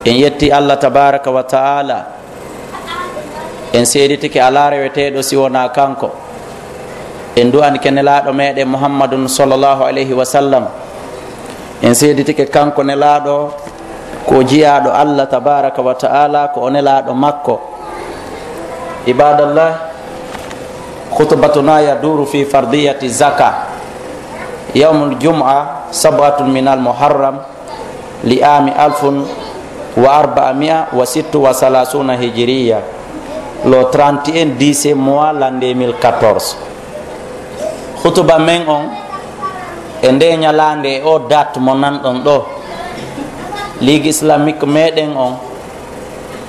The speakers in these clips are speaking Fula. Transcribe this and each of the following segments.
en yetti Allah tabaraka wa ta'ala en seeditike ala reweteɗo si wona kanko en du'ani kenelaɗo meɗen muhammadun sallallahu alayhi wa sallam en seeditike kanko nelaɗo ko jiyaɗo Allah tabaraka wa ta'ala ko onelaɗo makko. Ibadallah, khutbatuna yaduru fi fardiyati zaka yawmul jum'a 7 min al muharram li ami 1436 hijriya, le 31 10 mois l'an 2014. Khutba men on e nde nyalande o date mo nanɗon ɗo ligue islamique meɗen on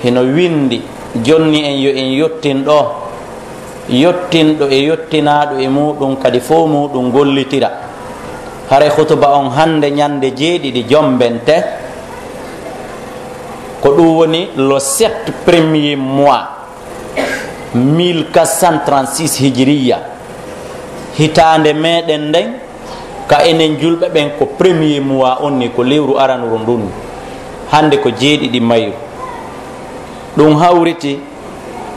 hino windi jonni en yo en yottin ɗo yottinɗo e yottinaɗo e muɗum kadi fo muɗum gollitira. Hare khutba on hande ñande 7 jombente ko ɗum woni le 7 premier mois 1436 hijriya, hitande meɗen nden ka enen julɓe ɓen ko premier mois on ni ko lewru aranuru ndun, hande ko 7 mayru. ɗum hawriti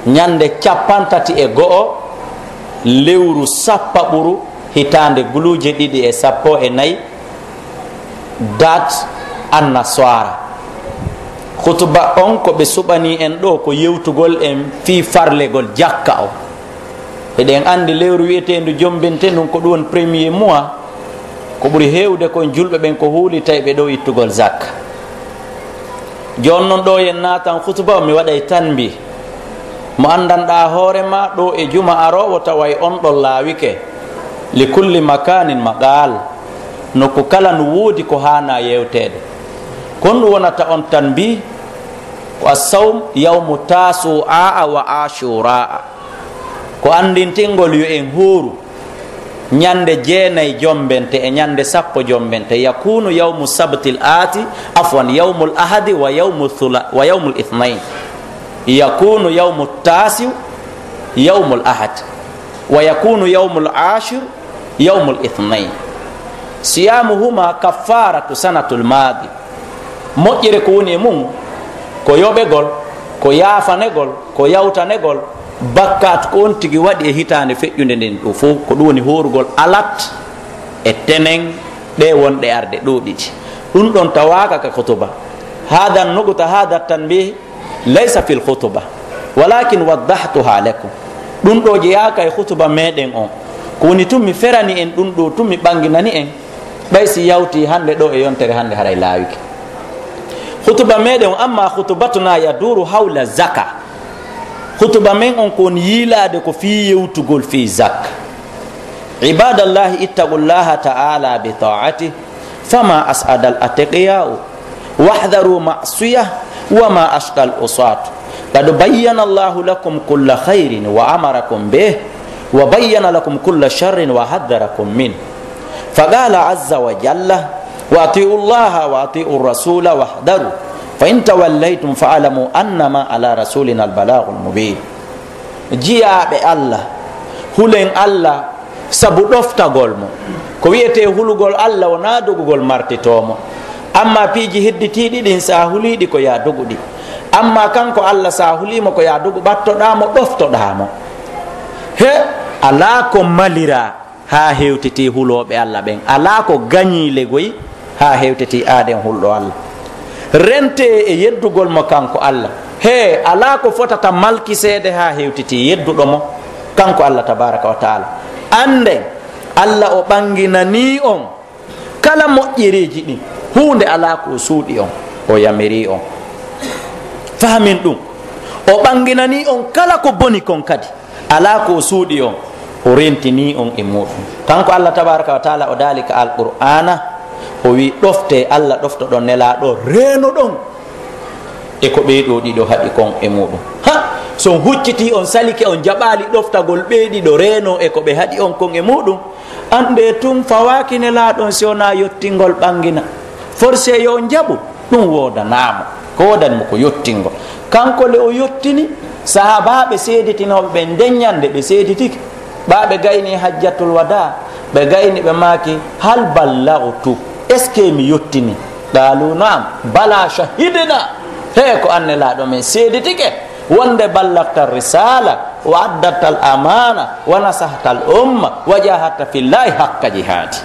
ñande 51 lewru sappaɓuru hitande guluje 214 date annaswara. khutba on ko ɓe suɓani en ɗo ko yewtugol en fi farlegol jakka o. eɗen andi lewru wiyetendu jombinte ɗum ko ɗum premier mois ko ɓuri hewde kon julɓe ɓen ko huulitay ɓe ɗo ittugol zakka. jonnon ɗo yen natan khutba o mi waɗay tanbi mo andanɗa hoorema ɗo e juma arowo taway on ɗon laawike li kulli makanin maqal, nokku kala no woodi ko hana yewtede. kon ɗum wonata on tanbi ko assawm yawmu tasu'a wa ashura, ko andintingol yo en hooru ñande 9 jombente e ñande 10 jombente. yakunu yawmu sabtil ati afwan yawmul ahadi wa yawmul ithnain. yakunu yawmu tasi yawmul ahad wa yakunu yawmul ashir yawmul ithnain. siyamuhuma kaffaratu sanatul madi. moƴƴere ko woni e mum ko yoɓegol, ko yafanegol, ko yawtanegol bakkat ko on tigi waɗi e hitande feƴƴude nden ɗo fof ko ɗum woni horugol alat e tenen ɗe wonɗe arde ɗo ɗiɗi. ɗum ɗon tawaka ka khutuba. hada nuguta hada tanbih laysa fil khutuba walakin waddahtuha lakum. ɗum ɗo jeyaka e khutuba meɗen on ko woni tum mi ferani en ɗum ɗo tum mi ɓanginani en ɓay si yawti hande ɗo e yontere hande haray laawiki khutuba meɗen on. amma khutubatuna yaduru hawla zaka, khutuba men on kon yilade ko fi yewtugol fi zakka. ibadallahi ittaqullaha ta'ala bi ta'ati fama as'adal atqiya'u wahdharu ma'siyah wa ma ashqal usat. qad bayyana Allahu lakum kulla khairin wa amarakum bih wa bayyana lakum kulla sharrin wa haddarakum min. faqala azza wa jalla wa ati'u Allaha wa ati'u rasula wahdharu fa in tawallaytum fa'lamu annama ala rasulina al-balaghul mubin. jiyaɓe Allah hulen Allah sabu ɗoftagol mo ko wiyete hulugol Allah wona dogugol martitomo. amma piiji hedditiɗi ɗin sa huliɗi ko ya doguɗi, amma kanko Allah sa hulimo ko ya dogu ɓattoɗamo ɗoftoɗamo. he ala ko malira ha hewtiti huloɓe Allah ɓen, ala ko gañile goyi ha hewtiti aden hulɗo Allah. rente e yeddugol mo kanko Allah, he ala ko fotata malkisede ha hewtiti yedduɗo mo kanko Allah tabaraka wa taala. ande Allah o ɓanginani on kala moƴƴereji ɗin, hunde ala ko suuɗi on o yamiri on. famin ɗum o ɓanginani on kala ko boni kon kadi ala ko suuɗi on o rentini on e muɗum. kanko Allah tabaraka wa taala o dalika alqur'ana o wi ɗofte Allah ɗoftoɗon nelaɗo reno ɗon e ko ɓeyɗo ɗiɗo haɗi kon e muɗum. ha son hucciti on salike on jaɓali ɗoftagol ɓeyɗiɗo reno e ko ɓe haɗi on kon e muɗum, ande tun fawaki nelaɗon si wona yottingol ɓangina forcé yo jaɓu ɗum wodanamo ko wodanimo ko yottingol. kanko le o yottini sahabaɓe seeditinoɓe ɓe ndeññande ɓe seeditiki ɓaɓe gayni hajjatul wada ɓe gayni ɓe maaki hal ballagtu, est ce que mi yottini? qalu naam bala shahidna, he ko anne laaɗo men seeditike wonde ballagta risala wa addata al amana wa nasahta al umma wa jahadta fillahi haqqa jihadi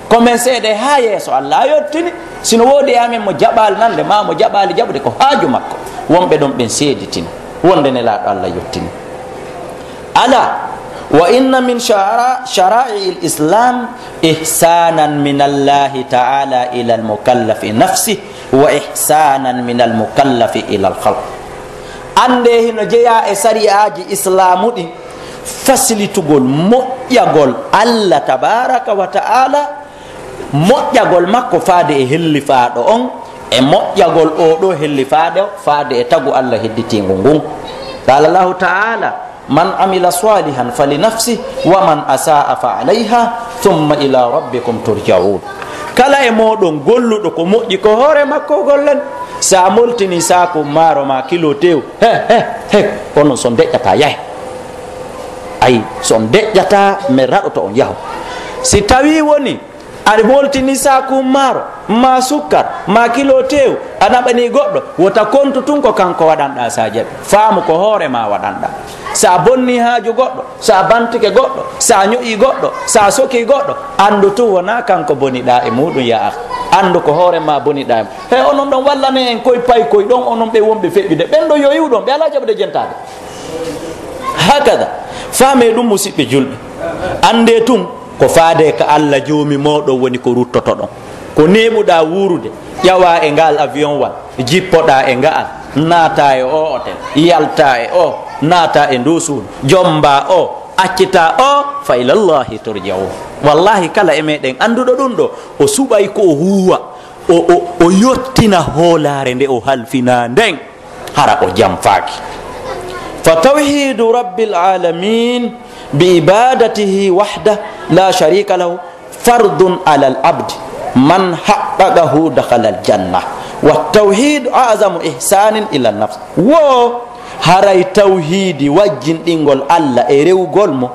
komin seede ha yeeso Allah yottini sino woodi amen mo jaɓali nande ma mo jaɓali jaɓude ko haaju makko wonɓe ɗon ɓen seeditina wonde ne laaɗo Allah yottini ala wa inna min shara'i al-islam ihsanan min Allah ta'ala ila al-mukallafi nafsi wa ihsanan min al-mukallafi ila al-khalq ande hino jeeya e sariyaji islamu ɗi fasilitugol moƴƴagol Allah tabaraka wa ta'ala moƴƴagol makko faade e hellifaɗo on e moƴƴagol oɗo hellifaɗo faade e tagu Allah hedditingo ngun qala Allah ta'ala man amila salihan fali nafsi wa man asaa fa alayha thumma ila rabbikum turja'un kala e moɗon golluɗo ko moƴƴi ko hoore makko gollen sa moltini saku maaro ma kilo tew he onon so deƴƴata yahe ayi so deƴƴata mi raɗoto on yaho si tawi woni aɗa moltini saku maaro ma sukkar ma kilo tew a naɓani goɗɗo wota kontu tun ko kanko waɗanɗa sa jaɓi faamu ko hoore ma waɗanɗa sa bonni haaju goɗɗo sa bantike goɗɗo sa ñoƴi goɗɗo sa soki goɗɗo andu tun wona kanko boniɗa e muɗum ya andu ko hoore ma boniɗa e he onon ɗon wallane en koye pay koye ɗon onon ɓe wonɓe feƴƴude ɓen ɗo yo yiwɗon ɓe ala jaɓude jentade hakada faame ɗum musidɓe julɓe ande tun ko faade ka Allah joomi moɗon woni ko ruttoto ɗon ko neɓuɗa wurude ƴawa e ngal avion wal jippoɗa e ngal naata e o hotel yalta e o naata e ndow suudu jomba o accita o fa ilallahi turja'un wallahi kala e meɗen anduɗo ɗum ɗo o suɓay ko o huwa o yottina hoolare nde o halfina nden hara o jamfaki fa tawhidu rabbil alamin bi ibadatihi wahda la sharika lahu fardun ala al abdi man haqqaqahu dakhala al janna wa tawhid a'zamu ihsanin ila an nafs wo haray tawhidi wajjinɗingol Allah e rewgol mo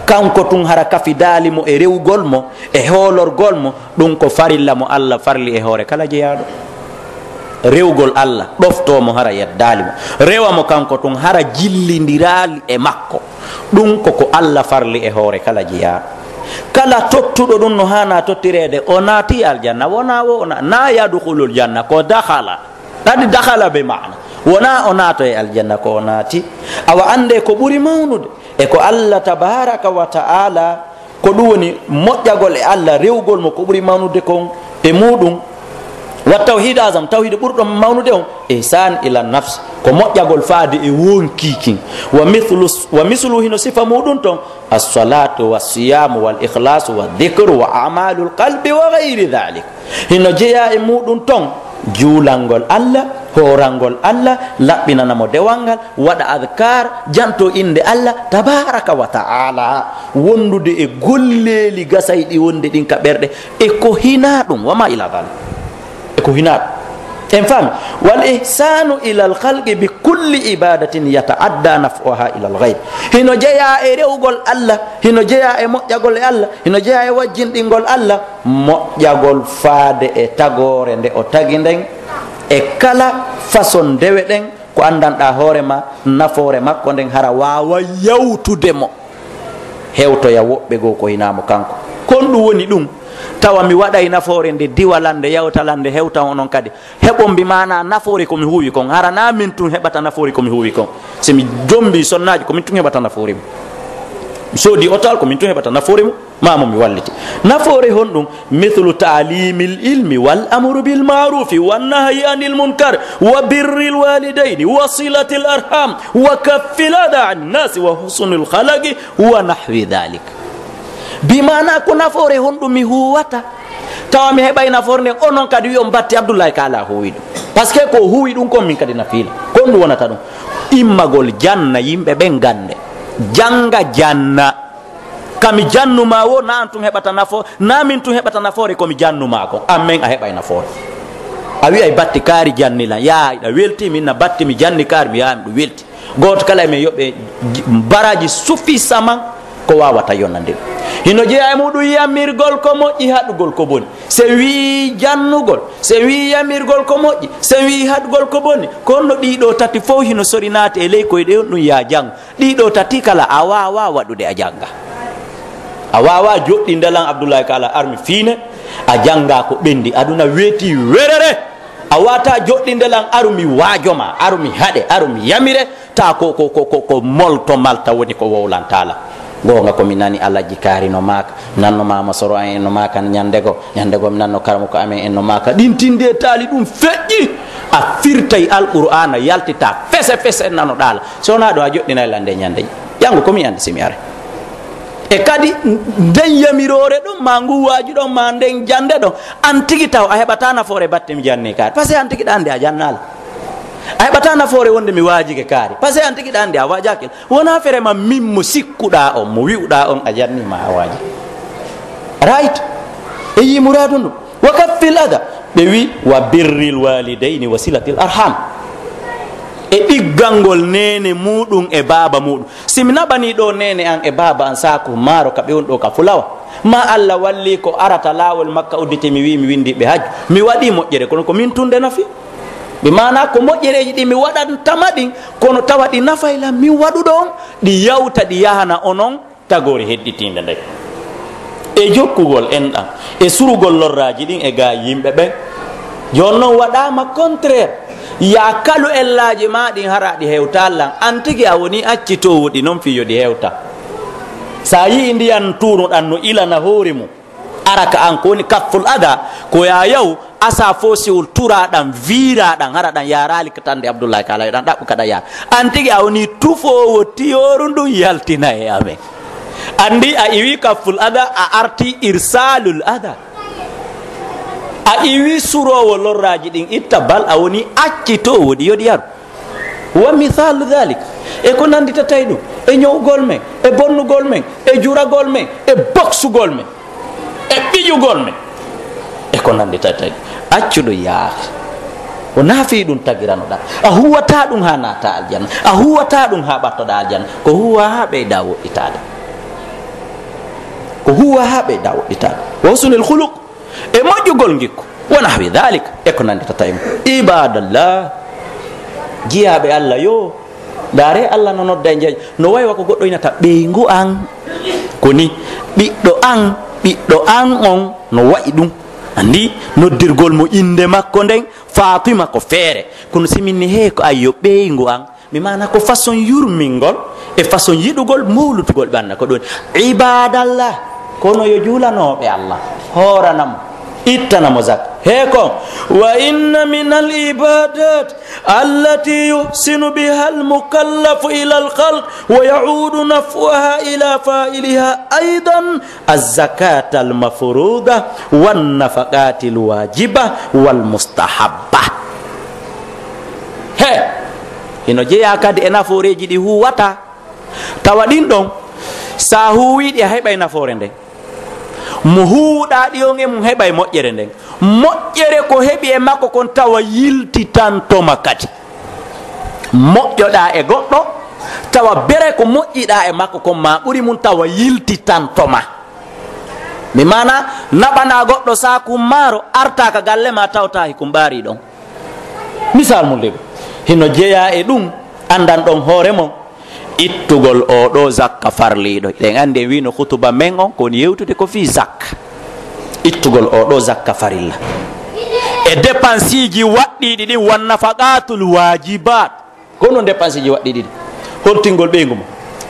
kanko tun hara kafidali mo e rewgol mo e hoolorgol mo ɗum ko farilla mo Allah farli e hoore kala jeyaɗo rewgol Allah ɗoftomo hara yeddali mo rewa mo kanko tun hara jillidirali e makko ɗum koko Allah farli e hoore kala jeyaɗo kala tottuɗo ɗum no hana tottirede o naati aljanna wona wo na yadkhulul janna ko dakhala kadi dakhala be maana wona o naato e aljanna ko o naati awa ande ko ɓuri mawnude e ko Allah tabaraka wa ta'ala ko ɗum woni moƴƴagol e Allah rewgol mo ko ɓuri mawnude kon e muɗum wa tawhid azam tawhid ɓurɗo mawnude on ihsan ila nafs ko moƴƴagol faade e wonkikin wa mislu hino sifa muɗum ton as-salatu was-siyamu wal-ikhlasu wa-dhikru wa a'malul qalbi wa ghayri dhalik hino jeeya e muɗum ton juulangol Allah horangol Allah laɓɓinanamo dewalngal waɗa adkar janto inde Allah tabaraka wa ta'ala wondude e golleli gasayɗi wonde ɗin ka ɓerɗe e ko hina ɗum wama ila dhalik e ko hina ɗum en faami wal ihsanu ila al khalqi bi kulli ibadatin yata'adda naf'uha ila al ghayr hino jeeya e rewgol Allah hino jeeya e moƴƴagol e Allah hino jeeya e wajjinɗingol Allah moƴƴagol faade e tagore nde o tagi nden e kala façon ndewe ɗen ko andanɗa hoorema nafoore makko nden hara wawa yawtudemo hewtoya woɓɓe goo ko hinamo kanko kon ɗum woni ɗum tawa mi waɗay nafoore nde diwalande yawtalande hewta onon kadi heɓon mbimana nafoore komi huwi kon hara na min tun heɓata nafoore komi huwi kon somi jombi sonnaji komin tun heɓata nafoore mum mi soodi otal komin tun heɓata nafoore mum mamo mi walliti nafoore hon ɗum mithlu ta'limil ilmi wal amru bil ma'rufi wan nahyi anil munkar wa birril walidayni wa silatil arham wa kaffil adha an nas wa husnul khalaqi wa nahwi dhalik bimana ko nafoore hon ɗum mi huwata tawa mi heɓay nafoore nden onon kadi wiyon batti Abdoulaye kala huwi ɗum par ce que ko huwi ɗum kon min kadi na fiila kon ɗum wonata ɗum immagol janna yimɓe ɓen gande janga janna kami jannuma wo na an tun heɓata nafoore na min tun heɓata nafoore komi jannuma kon ammen a heɓay nafoore a wi ay batti kaari jannilan ya ɗa welti min na batti mi janni kaari mi yahami ɗum welti goto kala men yoɓe baraji suffisamment ko wawata yonnande hino jeeya e muɗum yamirgol ko moƴƴi haɗugol ko boni so wi jannugol so wi yamirgol ko moƴƴi so wi haɗugol ko boni kono ɗiɗo tati fof hino sori naati e ley koye ɗe ɗum ya jang ɗiɗo tati kala a wawa waɗude a janga a wawa joɗɗi ndelan Abdoulaye Kala armi fiine a janga ko ɓendi aduna weeti werere a wata joɗɗi ndelan arumi waajoma arumi haɗe arumi yamire ta ko molto malta woni ko wowlantala gonga komi nani alaji kaari no maka nanno mama soro en no maka nyandego mi nanno karamo ko amen en no maka ɗintinde taali ɗum feƴƴi a firtay alqur'ana yaltita fese en nano ɗala sowona ɗo a joɗɗina lande ñande jango komi andi simi are e kadi nden yamirore ɗum ma nguwaji ɗon ma nden jande ɗon an tigi taw a heɓata nafoore batte mi janni kaari par ce que an tigi ɗande a jannala a heɓata nafoore wonde mi waajike kaari par ce que an tigi ɗande a waajakil wona ferema min mo sikkuɗa on mo wi'uɗa on a jannima a waaji right e yi muradu ndu wa kaffil ada ɓe wi wa birril walidayni wa silatil arham e ɗiggangol nene muɗum e baba muɗum simi naɓani ɗo nene an e baba an saku maaro ka ɓe on ɗo ka fulawa ma Allah walli ko arata lawol makka uddite mi wi mi windi ɓe hajju mi waɗi moƴƴere kono ko min tunde nafi ɓe mana ko moƴƴereji ɗi mi waɗantama ɗin kono tawa ɗi nafayla min waɗu ɗon ɗi yawta ɗi yahana onon tagore hedditinde nde e jokkugol en ɗan e surugol lorraji ɗin e ga yimɓe ɓen jon noon waɗama contraire ya kalu ellaji ma ɗin hara ɗi hewta lan an tigi a woni accitowo ɗi noon fiyo ɗi hewta sa yi ndiyan tunuɗan no ilana hoore mum araka an ko woni kafful ada ko ya yaw asa fo siwol turaɗan viraɗan haraɗan yarali ko tande Abdoulaye Kala yoɗan ɗaɓɓu kaɗa yaa an tigi a woni tufowo tiyoru ndun yaltina e amen andi a iwi kafful ada a arti irsalul ada a iwi surowo lorraji ɗin itta bal a woni accitowo ɗi yoɗi yaru wa mithalu dhalik e ko nanditatay ɗum e ñowgol men e bonnugol men e juragol men e boksugol men e ɓiƴugol men e ko nanditatay accuɗo yaake o naafi ɗum tagiranoɗa a huwata ɗum ha nata aljanna a huwata ɗum ha ɓattoɗa aljanna ko huwa ha ɓeyda woɗɗitade ko huwa ha ɓeyda woɗɗitade wa husnul khuluq e moƴƴugol gikku wa nahwi dhalik e ko nanditatay mo ibadallah jiyaɓe Allah yo dare Allah no nodda e jeeƴa no waywa ko goɗɗo inata ɓeygu an koni ɓiɗɗo an on no wayi ɗum andi noddirgol mo inde makko nden Fatima ko feere kono siminni he ko ayyo ɓeygu an mi mana ko façon yurmingol e façon yiɗugol mawlutugol ɓanna ko ɗon ibadallah kono yo juulanoɓe Allah horanamo ittanamo zak heko wa inna min al ibadat allati yuhsinu biha al mukallafu ila al khalq wa yaudu naf'uha ila fa'iliha aidan az-zakat al mafruda wan nafaqat al wajiba wal mustahabba he ino jeya kadi e naforeji ɗi huwata tawa ɗin ɗon sa huwiɗi a heɓay nafoore nden mo huuɗa ɗi on e mum heɓa e moƴƴere nden moƴƴere ko heɓi e makko kon tawa yiltitantoma kadi moƴƴoɗa e goɗɗo tawa bere ko moƴƴiɗa e makko kon ma ɓuri mum tawa yiltitantoma mi mana naɓana goɗɗo saku maaro artaka galle ma tawta hikum ɓaari ɗon misal mum lego hino jeeya e ɗum andan ɗon hoore mon ittugol oɗo zakka farliɗo ɗen andi en wino hutuba men on koni yewtude ko fi zakka ittugol oɗo zakka farilla e dépense ji waɗɗiɗi ɗin wan nafaqatul wajibat kono dépense ji waɗɗiɗi ɗi holtingol ɓeygu ma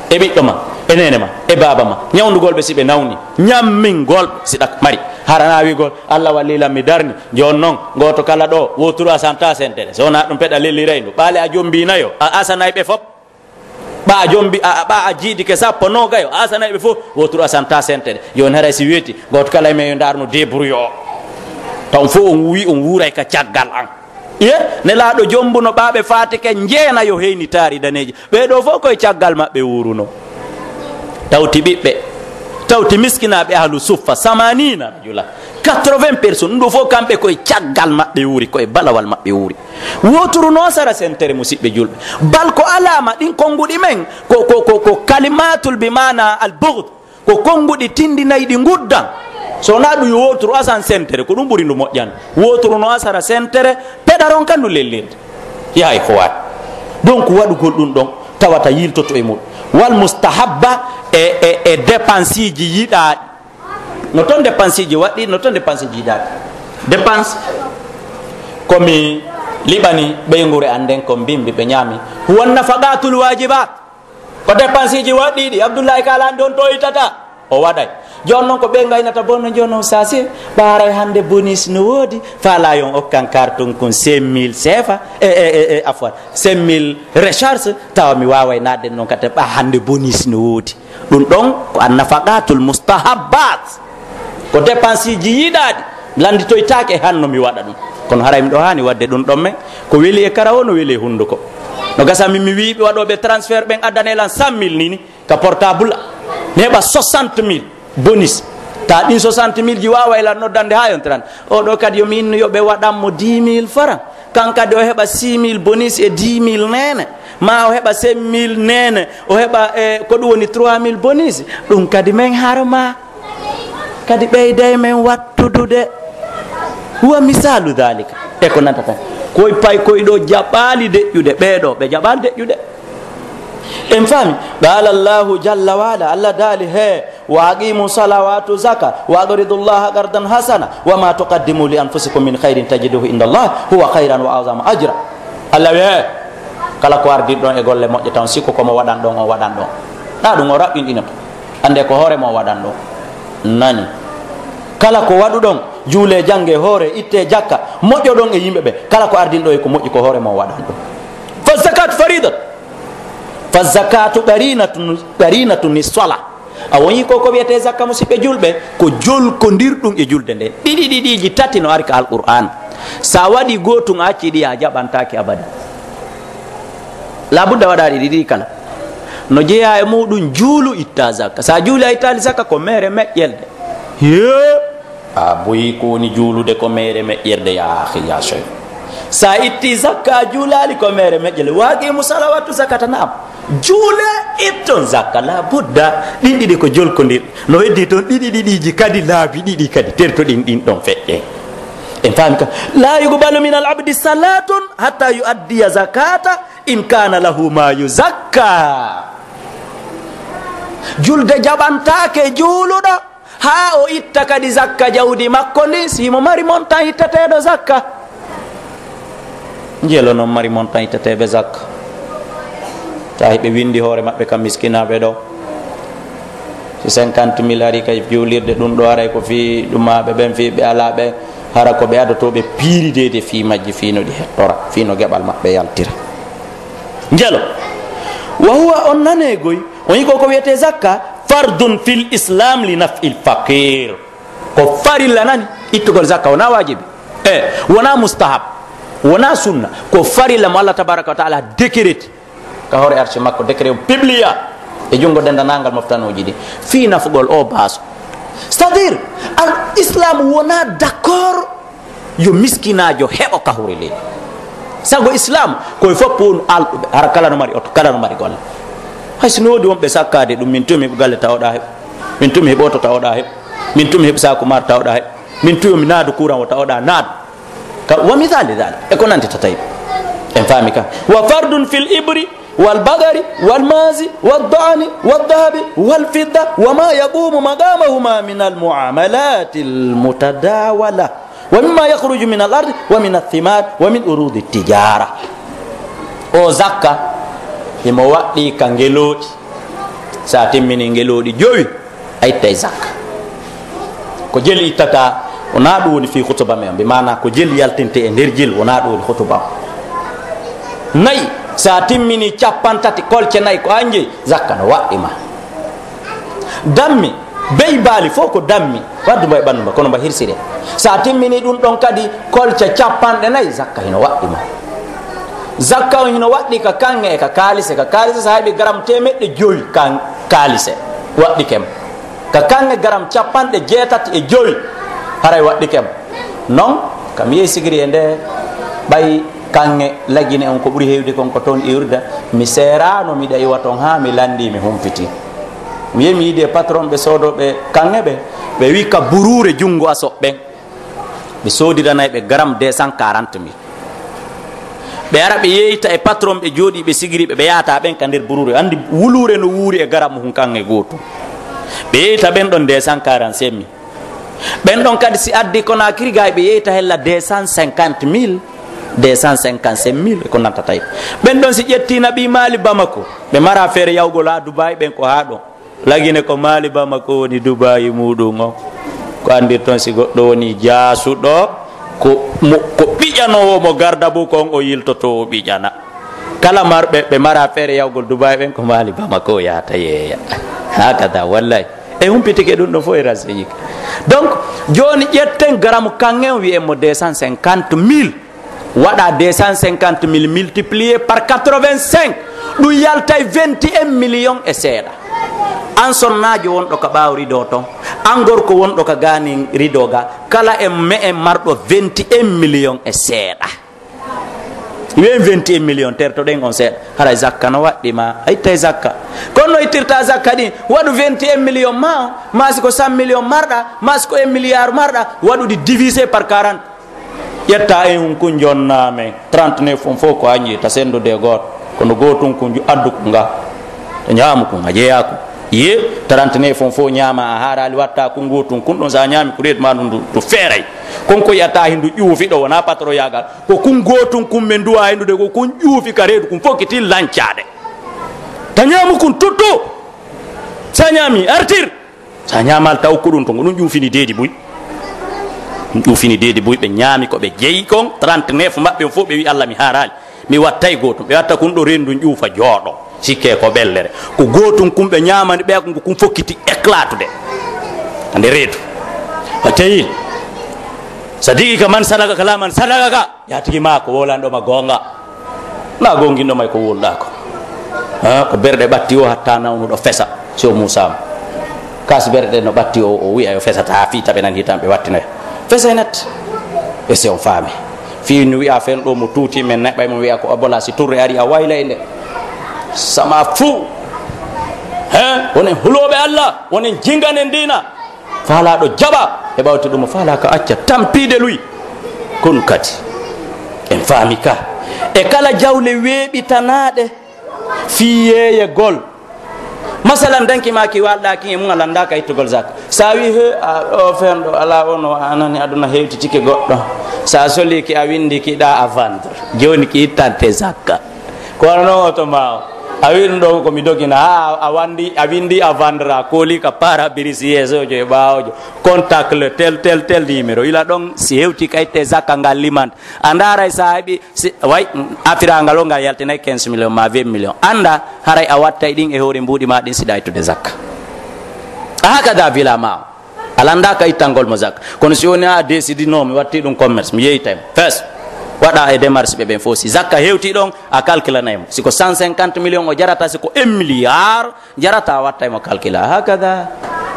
e ɓiɗɗo ma e nene ma e baba ma ñawdugol ɓe siɓe nawni ñammingol siɗa mari harana wigol Allah wallilam mi darni jon noon goto kala ɗo woturu a santa sentere so wona ɗum peɗa lelliraydu ɓaale a jombinayo a asanayɓe fop ɓa jombi ɓa a jiidike sappo nogayo asanaɓe fof woturu a santa sentere joni haray si weeti goto kala men yo darno débrouille o taw fof on wi on wuuray ka caggal an ye ne laaɗo jombuno ɓaɓe fatike jeena yo heyni taari daneji ɓeɗo fof koye caggal maɓɓe wuruno tawti ɓiɓɓe tawti miskinaɓe ahlu suffa samanina jula 80 personnes ɗum ɗo fof kamɓe koye caggal maɓɓe wuuri koye balawal maɓɓe wuuri woturu noon sara sentere musidɓe julɓe bal ko alama ɗin konnguɗi men ko kalimatul bi mana al bugd ko konguɗi tindinayi ɗi guddan so na ɗum wotoro asan sentere ko ɗum ɓuri ndu moƴƴan wotoro no asara sentere peɗaron kan ndu lellirde yahay ko wat donc waɗugol ɗum ɗon tawata yiltoto e muɗum wal mustahabba e dépense ji yiɗaɗi no toon dépense ji waɗɗi no toon dépense ji yiɗaɗi dépense komi liɓani ɓeygure anden ko mbimbi ɓe ñaami won nafaqatul wajibat ko dépense ji waɗɗiɗi abdoullahi kalani ɗon to itata o waɗay joni noon ko ɓe gaynata bonno joni noon sasi ɓaaray hande bonus no woodi faalayon okkan carton kon 5000 sefa afwan 5000 recharge tawa mi waway nadden noon kate ɓa hande bonus no woodi ɗum ɗon ko annafaqatul mustahabbat ko dépense ji yiɗaɗi landitoytake hanno mi waɗa ɗum kono haray mi ɗo hani wadde ɗum ɗon men ko weeli e karawo no weeli e hunduko no gasa min mi wiɓe waɗoɓe transfert ɓen addanelan 100 000 nini ka portable mi heɓa 60 000 bonus ta ɗin 60 000 ji wawaylan noddande ha yontiran oɗo kadi yomi inno yoɓe waɗanmo 10 000 francs kan kadi o heɓa 6 000 bonus e 10 000 nene ma o heɓa 5 000 nene o heɓa ko ɗum woni 3 000 bonus ɗum kadi men harma kadi ɓeyday men wattudude huwa misalu dhalika e ko nanta tan koye pay koyɗo jaɓɓali deƴƴude ɓeeɗo ɓe jaɓali deƴƴude en faami qala llahu jalla wala allah daali he wa aqimu salawatu zaka wa aqridu llaha qardan hasana wa ma tuqaddimu li anfusikum min khairin tajiduhu inda allah huwa khairan wa azama ajra allah wi he kala ko ardiɗ ɗon e golle moƴƴe tan sikko komo waɗan ɗon o waɗan ɗon ɗa ɗum o raɓɓinɗinoto ande ko hoorema o waɗan ɗon nani kala ko waɗu ɗon juule jangge hoore itte jakka moƴƴo ɗon e yimɓe ɓe kala ko ardinɗo e ko moƴƴi ko hoore mo waɗan ɗum fa zakat faridat fa zakatu qarinatu ni sola a woni ko wiyete zakka musidɓe julɓe ko jolkodirɗum e julde nde ɗiɗi ɗiɗiji tati no ari ka alqur'an sa waɗi gotum a acci ɗi a jaɓantaki abada labudda waɗaɗi ɗiɗi kala no jeeya e muɗum juulu itta zakka sa juuli a ittali zakka ko mere meƴƴelde a boyi ko woni juulude ko mere meƴƴerde ya akhi ya cheikh sa itti zakka a juulali ko mere meƴƴele waqimu salawatu zakata naam juule itton zakka la budda ɗin ɗiɗi ko jolkodir no weddi toon ɗiɗi ɗiɗiji kadi laabi ɗiɗi kadi tertoɗin ɗin ɗon feƴƴe en faami ka la yuqbalu min al abdi salatun hatta yuaddiya zakata in kana lahu ma yuzakka julde jaɓantake juuluɗo ha o itta kadi zakka jawdi makko ndi simo mari montan ittateɗo zakka jeelo noon mari montan ittateɓe zakka tawi ɓe windi hoore maɓɓe kam miskinaɓe ɗo si 50 000 ari kay juulirde ɗum ɗo aray ko fi ɗumaɓe ɓen fi ɓe ala ɓe hara ko ɓe adotoɓe piiridede fi majji fino ɗi hettora fino gueɓal maɓɓe yaltira jeelo wa huwa on nanegoy on yi ko wiyete zakka fardun fil islam li naf'il faqir ko farilla nani ittugol zakka wona wajibi wona mustahab wona sunna ko farilla mo allah tabaraka wa taala décrété ka hoore arce makko décret o publia e junngo dendanangal moftanoji ɗi fi nafugol o baaso c'est à dire al islam wona d' accord yo miskinajo heɓo kahuri leydi sago islam koye fof wonu alɗuɓe hara kala no mari oto kala no mari golle hay so no woodi wonɓe sakkade ɗum min tumi heɓo galle tawoɗa heɓ min tumi heɓ oto tawoɗa heɓ min tumi heɓ saku mar tawoɗa heɓ min tumi naadu courant o tawoɗa naadu wa misali dalik e ko nante tatayi en faami ka wa fardun fil ibri wal bagari wal mazi wal dani wal dahabi wal fidda wa ma yaqumu maqamahuma min al muamalati al mutadawala wa mimma yakhruju min al ardi wa min al thimar wa min urudi tijara o zakka imo waɗɗi ka ngeloɗi sa timmini ngeloɗi jowi a ittay zakka ko jeli ittata wona ɗum woni fi hutuba men mbi mana ko jeli yaltinte e nder jil wona ɗum woni hutuba nayi sa timmini 50 kolce nayi ko anjeyi zakka no waɗɗima dammi bey baali fof ko dammi wadduma e ɓannuma kono mba hirsire sa timmini ɗum ɗon kadi kolce 50 zakka hino waɗɗima zakka o hino waɗɗi ka kanŋe e ka kalise sa heɓi garam 100 kan kalise waɗɗi kem ka kanŋe garam 65 haray waɗɗi kem non kam yehi sigiri e nde ɓay kanŋe lagine on ko ɓuri hewde kon ko toon iwrda mi serano miɗa iwa toon ha mi landi mi humfiti mi yemi ide patron be sodo be kanebe be wi ka burure jungo aso ben be sodi danay be garam 240 mil be ara be yeyta e patron be jodi be sigiri be yaata ben ka der burure andi wulure no wuri e garam hun kange goto be yeyta ben don 245 mil ben don kadi si addi kona kirga be yeyta hella 250 mil 255 mil ko nanta tay ben don si jetti nabi mali bamako be mara fere yawgo la dubai ben ko haado lagine ko mali bamako ni dubai mudum ko andi ton si goddo woni jasudo ko bijanowo mo garda bu ko o yiltoto bijana kala marbe be mara fere yawgo dubai ben ko mali bamako ya tayeya hakada wallahi e humpitike dum do fo e raseyik donc joni jetten garam kangen wi e mo 250 mil wada 250 mil multiplié par 85 du yaltay 21 millions et seeda an sonnajo won do ka bawri do ton angor ko won do ka gani ridoga kala e me e mardo 21 millions et seeda wen 21 millions terto den on seeda hara zakka no waddi ma ay tay zakka kono itirta zakka di wadu 21 millions ma siko 100 millions marda ma siko 1 milliard marda wadu di diviser par 40 yetta e hun kun jonname 39 fo ko anyi ta sendo de got kono gotun kun ju addu nga to nyaamu kun ajeya ko ye 39 fo nyaama harali watta kun gotun kun don za nyaami ko red manundu to feray kon ko yata hindu juufi do wona patro yagal ko kun gotun kun men duwa hindu de ko kun juufi ka redu kun fokiti lanciade ta nyaamu kun tutto sa nyaami artir sa nyaamal taw ko dun to ngun juufi ni dedi buy fini dede boy be nyaami ko be jeyi kon 39 mabbe fo be wi Allah mi harali mi wattay gotum be watta kun do rendu juufa jodo sikke ko bellere ko gotum kumbe nyaamani be ko kum fokkiti éclatude ande reedu watay sadiki ka man sadaka kalaman sadaka ka ya tigi ma ko wolando ma gonga na gongindo may ko wolda ko ha ko berde batti o hatta na do fesa so musa kas berde no batti o wi ayo fesa ta fita be nan hitambe wattina fesenat e se on fami fi nu wi afen do mo tuti men ne bay mo wi ko abola si tourre ari a wayla inde sama fu wonen hulobe Allah wonen jinganen dina fala do jaba e bawti dum fala ka acca tampide lui kun kati en fami ka e kala jawle webi tanade fiye gol masalan danki maki walda ki mun alanda kay to gol zak sawi he o fendo ala wono anani aduna hewti tike goddo sa soli ki a windi ki da a vendre joni ki tante zakka ko no to ma a windo ko mi dogina a windi a vendre ko li ka para birisi yeso je bawjo contact le tel numéro ila don si hewti kay te zakka ngal liman andara sahibi way afira ngalo ngal yaltina 15 millions ma 20 millions anda haray a watta din e hore mbudi ma din sidai to de zakka haka da vila ma alanda kay tangol mo zakka kono si woni a décidi no mi watti dum commerce mi yeyi time first wada e démarche be ben fosi zakka hewti don a calcula naymo siko 150 millions o jarata siko 1 milliard jarata watta mo calcula haka da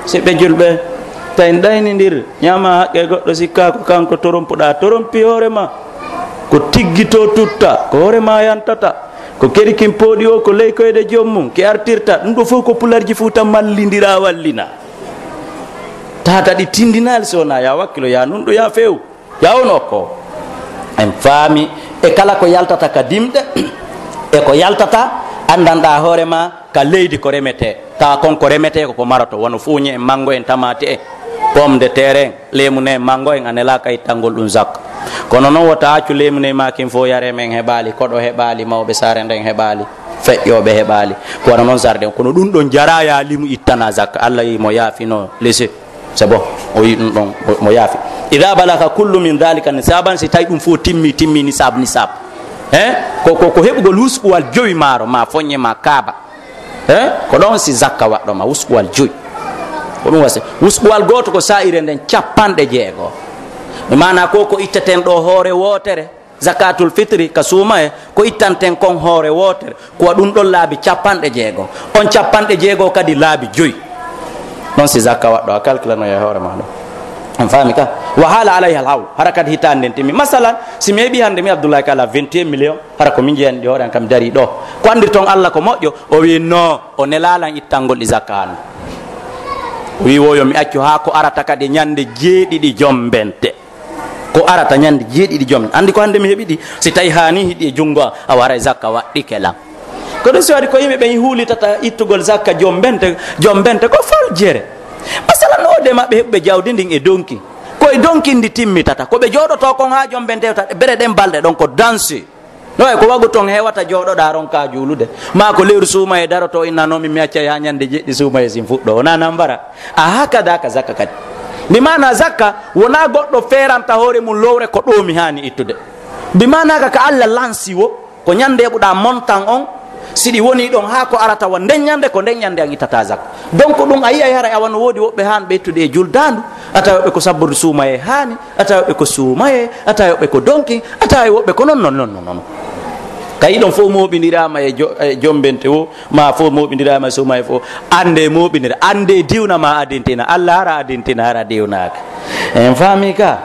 se be julbe tay ndayni ndir nyama hakke goddo sikka ko kanko torompi hore ma ko tiggito tutta ko hore ma yantata ko keri kim podi o ko ley koyde jommum ki artirta dum do fo ko pularji futa mallindira wallina tata di tindinal sona ya wakkilo ya nundo ya few ya wono ko en fami e kala ko yaltata ka dimde e ko yaltata andanda hore ma ka leydi ko remete ta kon ko remete ko marato wono fuñe mango en tamate e pomme de terre lemune mango en anela kay tangol dum zak kono non wata accu lemune ma kim fo yare men hebali kodo hebali mawbe sare nden hebali feƴƴoɓe heɓali ko wana noon sarde kono ɗum ɗon jaraya limu ittana zakka Allah yi mo yaafino lese c'est bon o yi ɗum ɗon mo yaafi ida balaka kullu min dhalika nisaban si tawi ɗum fo timmi nisab ko heɓugol wusɓuwal joyi maaro ma foñe ma kaaba ko ɗon si zakka waɗɗoma wusɓuwal joyi ko ɗum wase wusɓuwal goto ko sa'ire nden 60 mana ko ittaten ɗo hoore wotere zakatul fitri ka suuma e ko ittanten kon hoore wotere ko ɗum ɗon laabi 60 on 60 kadi laabi joyi non si zakka waɗɗo a calcula no e hoore ma ɗo on faami ka wa hala alayhi alhawl harakat hitande nden timmi masalan si mi heɓi hande mi abdoulaye kala 21 millions hara ko min jeyani ɗi hoore an kam dari ɗo ko andir ton Allah ko moƴƴo o wi no o nelalan ittangol ɗi zakka hanno wi woyo mi accu ha ko arata kadi ñande jeeɗiɗi jombente ko arata ñande jeeɗiɗi jombente andi ko hande mi heɓiɗi si tawi hani hiɗi e jungo a wara zakka waɗɗi kelam ko ɗum si waɗi ko yimɓe ɓen huulitata ittugol zakka jombente ko faljere masalan o de maɓɓe heɓɓe jawdi ndin e donki koye donki ndi timmitata koɓe jooɗoto kon ha jombente tata bere ɗen balɗe ɗon ko dansi no way ko wagu ton hewata jooɗoɗa ron ka juulude ma ko lewru suuma e daroto innanomi mi accay ha ñande jeɗɗi suuma e sin fuɗɗo wona nambara a hakada ka zakka kadi mbimana zakka wona goɗɗo feranta hoore mum lowre ko ɗomi hani ittude mbimanaka ka Allah lansi wo ko ñande heɓuɗa montan on siɗi woni ɗon ha ko arata wa nden ñande ko nden ñande a ittata zakka donc ɗum a yiya hara awan woodi woɓɓe han ɓe ittude e juldandu a tawi woɓɓe ko sabbude suumaye hani a tawi woɓɓe ko suumaye a tawi woɓɓe ko donki a tawi woɓɓe ko non kayi ɗon fof moɓidirama e jombente o ma fof moɓidirama e suumaye fof ande moɓidira ande diwna ma adintina Allah hara adintina hara diwnaka en faami ka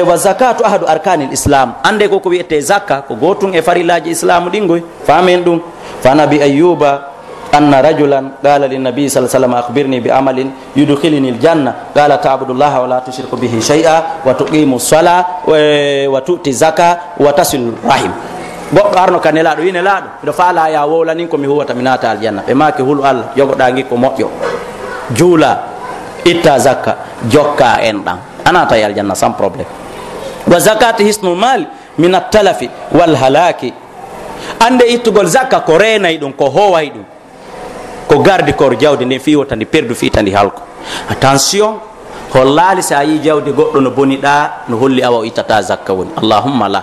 wa zakatu ahadu arkanil islam ande koko wiyete zakka ko gotum e farillaji islamu ɗingoy famen ɗum fa nabi ayyuba anna rajulan qala linnabi sa sallam akhbirni bi amalin yudkhiluni aljanna qala ta'budullaha wa la tushriku bihi shay'a wa tuqimu sala wa tu'ti zaka wa tasil rahim goɗɗo arno ka nelaɗo wi nelaɗo mbiɗo faala ya wowlanin komi huwata mi naata aljanna ɓe maki hulu Allah jogoɗa gikko moƴƴo juula itta zakka jokka en ɗan anata e aljanna sans probléme wa zakati hisnul mal min attalafi wal halaki ande ittugol zakka ko renay ɗum ko howay ɗum ko gardi kor jawdi nden fi wota ndi perdu fi tandi halko attention hollali sa yi jawdi goɗɗo no boniɗa no holli awa o ittata zakka woni allahumma la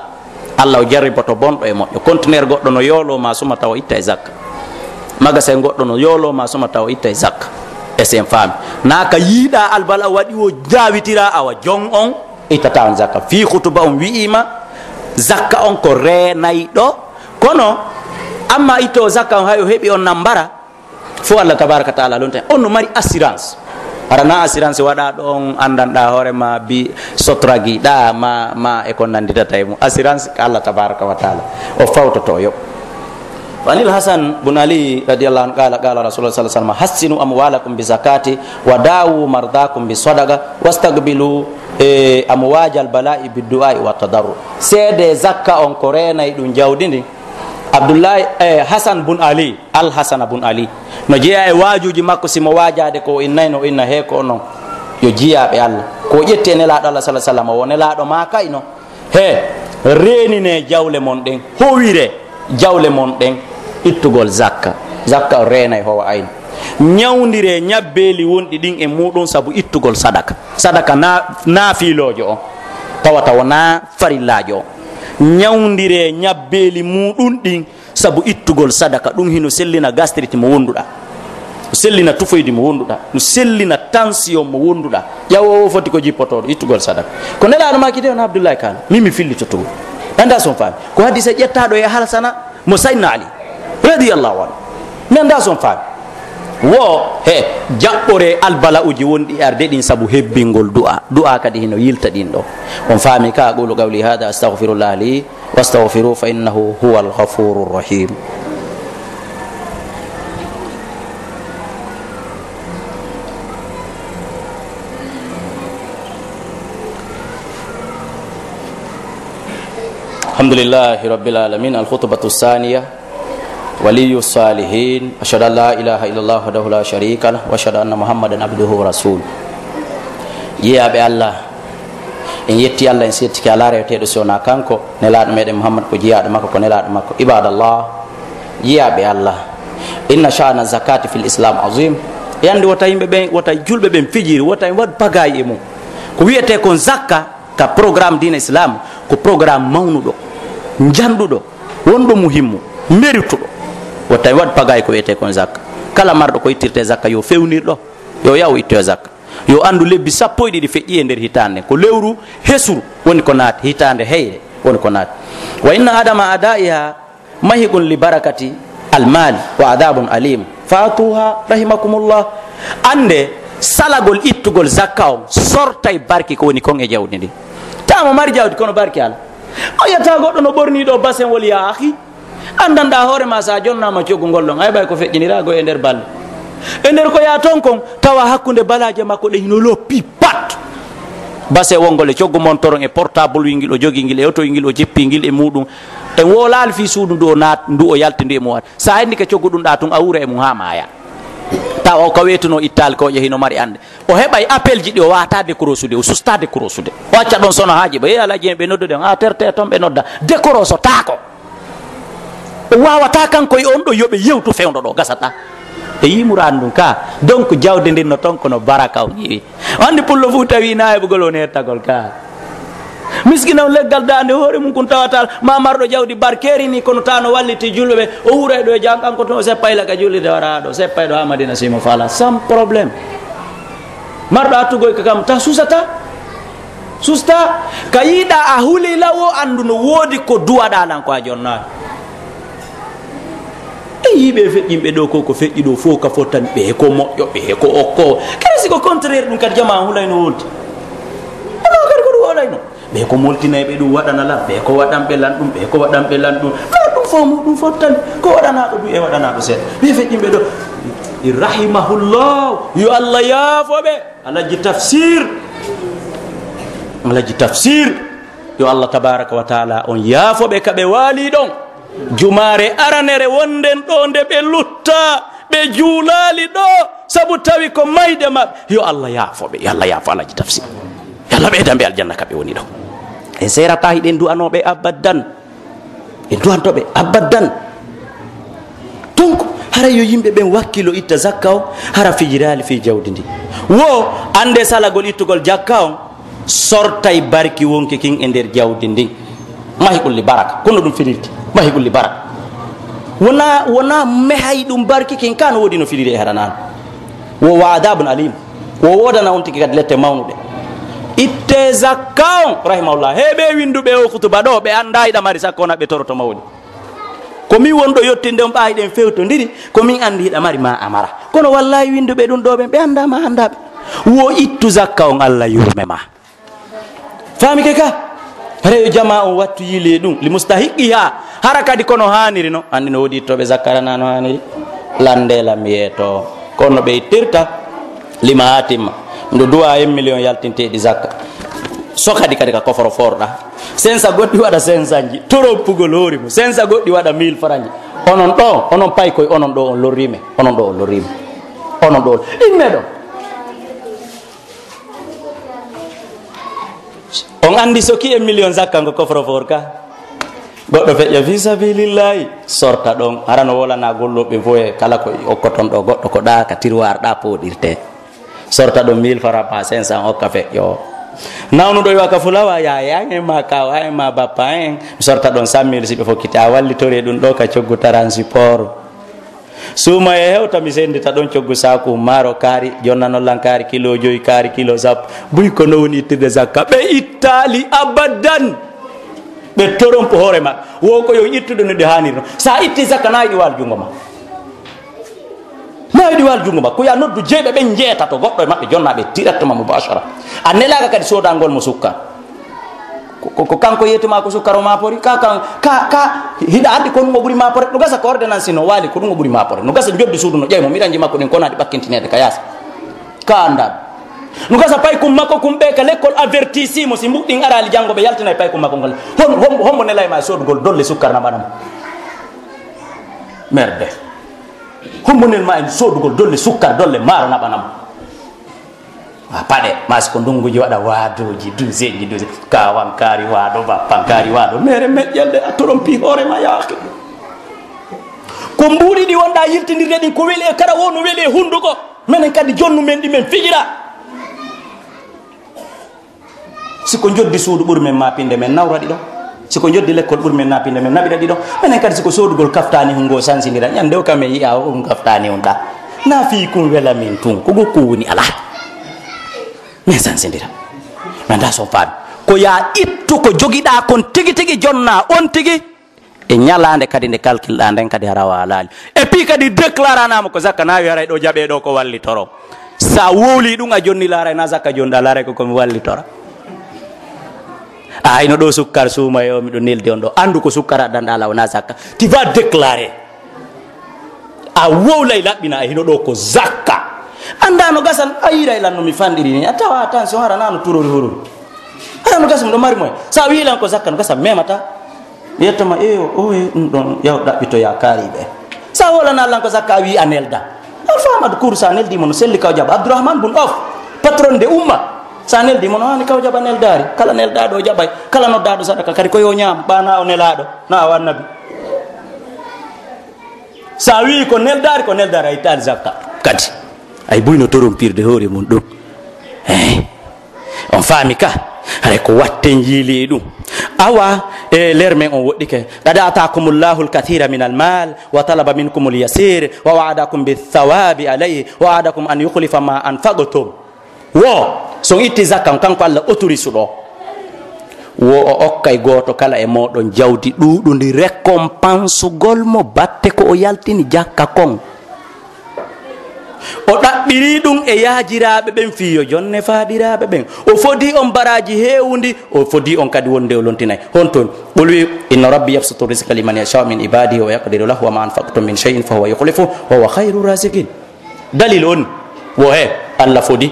Allah o jarriboto bonɗo e moƴƴo conteneur goɗɗo no yooloma suma tawa itta e zakka magasin goɗɗo no yooloma suma tawa itta e zakka e sen faami naka yiiɗa albal a waɗi o jawitira awa jon on ittata on zakka fi hutuba on wi'ima zakka on ko renayɗo kono amma itto zakka on hay o heeɓi on nambara fo Allah tabaraka taala lonta on no mari assurance arana assurance waɗa ɗon andanɗa hoorema bi sotragiɗa ma e ko nanditata e mum assurance ko Allah tabaraka wa taala o fawtoto yo wanil hasan bun ali radiallahu anhu qala rasulullah sallallahu alaihi wasallam hassinu amwalakum bi zakati wa dawu mardakum bi sadaqa wastaqbilu amwajal bala'i bi du'a wa tadarru seede zakka on ko renay ɗum jawdi ndi abdullahi hasan bun ali al hasan bun ali no jeeya e waajuji makko simo waajade ko innayno inna he ko non yo jiyaɓe Allah ko ƴetti e nelaɗo Allah sallallahu alaihi wasallam o nelaɗo ma kayno he renine jawle mon ɗen howire jawle mon ɗen ittugol zakka o renay howa ayno ñawdire ñabbeli wonɗi ɗin e muɗum saabu ittugol sadaka na fiilojo on tawata wona farillajo on ñawdire ñabbeli muɗum ɗin sabu ittugol sadaka ɗum hino sellina gastrite mo wonduɗa no sellina tufoydi mo wonduɗa no sellina tension mo wonduɗa ƴawowo foti ko jippotoɗo ittugol sadaka ko nelaɗo maki de on abdoullahi kala mimi fillitotogol anda son faami ko haddi sa ƴettaɗo e halsana mo saydna ali radiallahu anhu mi anda son faami wo he jaɓɓore albala uji wonɗi arde ɗin saabu hebbingol du'a kadi hino yilta ɗin ɗo on faami ka aqulu qawli hada astaghfirullah li wastaghfiru fa innahu huwa alghafuru rrahim alhamdulillahi rabbil alamin alkhutbatu thaniya ولي الصالحين أشهد أن لا إله إلا الله وحده لا شريك له وأشهد أن محمدا عبده ورسوله يا أبي الله إن يتي الله إن سيتك على رأيته رسولنا كانكو نلاد ميد محمد كجياد مكو كنلاد مكو عباد الله يا أبي الله إن شأن الزكاة في الإسلام عظيم yande wota yimɓe ɓen wota julɓe ɓen fijiri wota en waɗ bagaye e mum ko wiyete kon zakka ka programme dina islam ko programme mawnuɗo janduɗo wonɗo muhimmu mérituɗo wota en waɗ pagaye ko wiyete kon zakka kala marɗo ko ittirte zakka yo fewnirɗo yo yaw ittoyo zakka yo andu lebbi 12 feƴƴi e nder hitande ko lewru hesuru woni ko naati hitande heyre woni ko naati wa inna adama adaiha mahigum li barakati almali wa adabun alim fatuha rahimakumullah ande salagol ittugol zakka o sortay barki ko woni kon e jawdi ndi tamo mari jawdi kono barki ala o yetta goɗɗo no ɓorniɗo basen wol ya ahi andanɗa hoore ma sa jonnama coggu ngollon ay ɓay ko feƴƴinirago e nder balle ender ko ya ton kon tawa hakkunde balaje makko de hino loppi pat base wongole coggu montoron e portable wingil o jogi ngil e auto wingil o jeppi ngil e mudum e wolal fi suudu ndu o nat ndu o yaltinde mo wat sa andi ke coggu dum da tun awura e mum ha maya taw o kawetuno ittal ko yehino mari ande o hebay appel ji di o wata décrosude o susta décrosude o acca don sono haaji be ala jembe noddude a terte ton be nodda décroso tako o wawata kanko e on do yobe yewtu fewndo do gasata e yimurandum ka donc jawde ndin no ton kono baraka o yiwi andi pullo fu tawi na e bugol on hettagol ka miskina leggal dande hore mum kun tawatal ma mardo jawdi barkeri ni kono tano walliti julbe o wura do jangan ko to seppayla ka julide wara do seppay do ha Madina simo fala sans problème mardo atugo ka kam ta susata susta kayida a hulila wo andu no wodi ko duwada nan ko jonna yibe fe yimbe do ko feƴƴi do fo ka fotan be ko moƴƴo be ko okko kasi ko contraire dum kadi jama hulayno wonti ono kadi ko hulayno be ko moltinay be dum wadana la be ko wadan be lan dum be ko wadan be lan dum ka dum fo dum fotan ko wadana do e wadana do set be fe yimbe do rahimahullah yu Allah ya fobe alaji tafsir yo Allah tabaraka wa taala on ya fobe kabe wali don jumare aranere wonden do nde be lutta be julali do sabu tawi ko mayde mab yo Allah yaafobe yalla yaafo alaji tafsir yalla be dambe aljanna kabe woni do e serata hiden du anobe abadan e duantobe abadan donc hara yo yimbe ben wakkilo itta zakka hara fijirali fi jawdindi wo ande salagol ittugol jakka on sortay barki wonke kin e der jawdindi mahikul li baraka kono dum filirti mahigulli barak wona mehay dum barki ken kan wodi no filire haranan wo waadabun alim wo wodana on tiki kad lette mawnude itte zakkaw rahimahullah hebe windube o kutuba do be anda ida mari sakkona be toroto mawdi ko mi wondo yottinde on baay den fewto ndiri ko min andi ida mari ma amara kono wallahi windube dum do be anda ma andabe wo ittu zakkaw Allah yurmema fami ke ka reyo jama on wattu yile dum li mustahiqiha harakadi kono haniri no andi no wodi to be zakarana no haniri lande la mieto kono be tirta lima hatima ndo duwa 1 million yaltinte di zakka sokadi kadi ka koforo forda sensa goddi wada sensanji toro pugolori mo sensa goddi wada 1000 franji onon pay koy onon do on lorime onon do immedo on andi soki 1 million zakka ngo kofro forka goddo feƴƴa fi sabilillahi sorta don arano wala na gollobe voye kala ko okkoton do goddo ko da ka tirwar da podirte sorta do 1000 fara pa 500 okka feƴƴo nawnu do waka fulawa ya yange ma ka wa ma bappa en sorta don 100.000 sibe fokita walli tore dum do ka coggu transport suma e hewta mi sendita don coggu saku maro kari jonna non lankari kilo joy kari kilo zap buy ko no woni ittirde zakka be ittali abadan be torompo hore ma wo ko yo ittude no de hanirno sa itti zakka nayi wal jungo ma ko ya noddu jeybe be njeta to goddo mabbe jonna be directement mubashara anela kadi sodangol mo sukka ko kanko yetuma ko sukkaro ma pori ka hida andi ko no buri ma pori no gasa ko ordonnance no wali ko no buri ma pori no gasa joddi sudu no jeymo miranji makko den konadi bakkintinede ka yas ka anda no gasa pay kum makko kum be ka l'école avertissimo si mudin arali jango be yaltina pay kum makko ngol hombo nelay ma sodugol dolle sukkar na manam merde hombo nel ma en sodugol dolle sukkar dolle maro na banam pade mas ko ndunguji wada wadoji duzeji kawan kari wado bappan kari wado mere mejjelde atorompi hore ma yaaki ko mburi di wonda yiltindirde din ko weli e kara wonu weli e hunduko menen kadi jonnu men di men fijira siko joddi suudu buri men mapinde men nawradi do siko joddi lekkol buri men napinde men nabida di do menen kadi siko sodugol kaftani hungo sansindira nyande o kame yi'a o kaftani on da na fi kun wela min tun ko go ko woni ala mais sansindira nanda so faad ko ya ittu ko jogida kon tigi jonna on tigi e nyalande kadi de calcul da den kadi harawa laali e pi kadi déclara namo ko zakka na yara do jabe do ko walli toro sa woli dum a jonni laara na zakka jonda laare ko mi walli tora ay no do sukkar suma yo mi do neldi on do andu ko sukkara danda la wona zakka ti va déclarer a wowlay laɓɓina a hino ɗo ko zakka andano gasan ayira ilan no mi fandiri ni atawa attention hara nano turori horori hara no gasam ɗo mari moy sa wilan ko zakka no gasa memata yettoma o ɗum ɗon yaw ɗaɓɓito ya kaariɓe sa wolana allan ko zakka a wi a nelda alfamadou cour sa neldimo no selli kaw jaɓa abdourahmane bun of patron de umma sa neldimo no hani kaw jaɓa neldari kala neldaɗo jaɓay kala noddaɗo sadaka kadi koyo ñaam ɓana o nelaɗo na o annabi sa wi ko neldari a ittani zakka kadi ay buyno torompirde hoore mum ɗum on faami ka hay ko watten yiili ɗum awa ler men on woɗɗike qad atakumullahu alkathira min almal wa talaba minkum alyasir wa wa'adakum bithawabi alayhi wa wa'adakum an yukhlifa ma anfaqtum wo son itti zakka kanko Allah autorise ɗo wo o okkay goto kala e moɗon jawdi ɗuɗundi récompense gol mo batte ko o yaltini jakka kon o ɗaɓɓiri ɗum e yaajiraɓe ɓen fiyo jonne faaɗiraɓe ɓen o fodi on baraji hewndi o fodi on kadi wonde o lontinay hon toon ɓolwi inna rabbi yabsutu risqa liman yasha min ibadihi wa yaqdiru lahu wa ma anfaqtum min shay'in fa huwa yukhlifu wa huwa khayru rasiqin dalil on wo he Allah fodi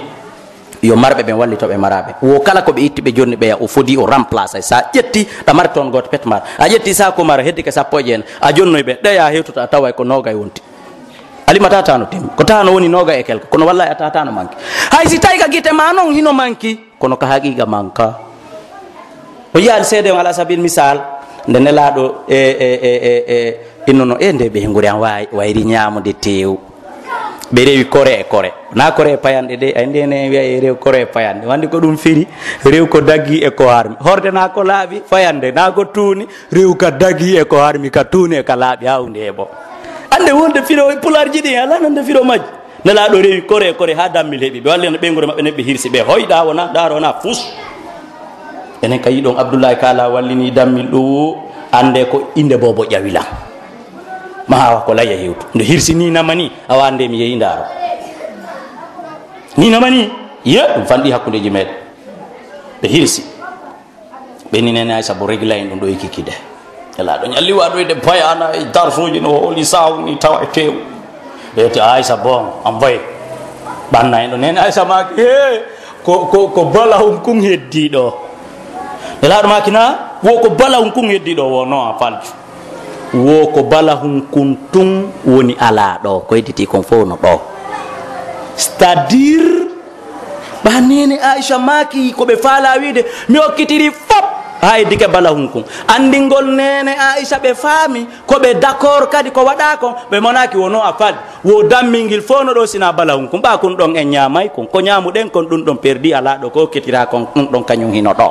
yo marɓe ɓen wallitoɓe maraɓe wo kala koɓe itti ɓe jonni ɓeya o fodi o remplace sa ƴetti ɗamari toon goto petmar a ƴetti sa ko mara heddi ke sappo e jeen a jonnoy ɓe ɗeya hewtuta a tawa ko nogay wonti alimata tano tim ko tano woni noga e kelka kono wallahi ata tano manki hay si tawi ka gite ma noon hino manki kono ka haqiqa manka o yaali seede on ala sabil misal nde nelaɗo innono nde ɓe nguri an wayri ñamude tew ɓe rewi kore e kore na kore e payanɗe ɗe ay ndene wiya e rew kore e payanɗe wandi ko ɗum firi rew ko daggi e ko harmi horde na ko laaɓi fayande na ko tuuni rew ka daggi e ko harmi ka tuuni e ka laaɓi hawde e bo ande wonde firo pularji ɗi ala nande firo majji nelaɗo rewi kore e kore ha dammil heeɓi ɓe walli no ɓeygure maɓɓe neɓɓe hirsi ɓe hoyɗa wona ɗaro wona fus enen ka yiɗon abdoullahi kala wallini dammil ɗo ande ko inde bobo ƴawilan ma hawa ko layya hewtu nde hirsi ni namani awa nde mi yeyi ndaro ni namani ye ɗum fanɗi hakkudeji meɗen ɓe hirsi ɓe ni nene ay saabu régla en ɗum ɗo e kikide elaɗo ñalli waɗoyde payana e darsuji no hooli saw ni tawa e tew ɓeyte aysa bon an boye ɓanna en ɗo nene aysa maki he ko bala hum kun heddiɗo elaɗo maki na wo ko bala hum kun heddiɗo wo non a falju wo ko bala hum kun tun woni ala ɗo ko hedditi kon fof no ɗo c'est à dire ɓa nene aicha maki koɓe faala wiide mi hokkitiri fop ha e dike bala hum kun andingol nene aicha ɓe faami koɓe d' accord kadi ko waɗa kon ɓe monaki wono a faali wo dammingil fof no ɗo sina bala hum kun ɓa kun ɗon en ñamay kon ko ñamuɗen kon ɗum ɗon perdi ala ɗo ko hokkitira kon ɗum ɗon kañum hino ɗo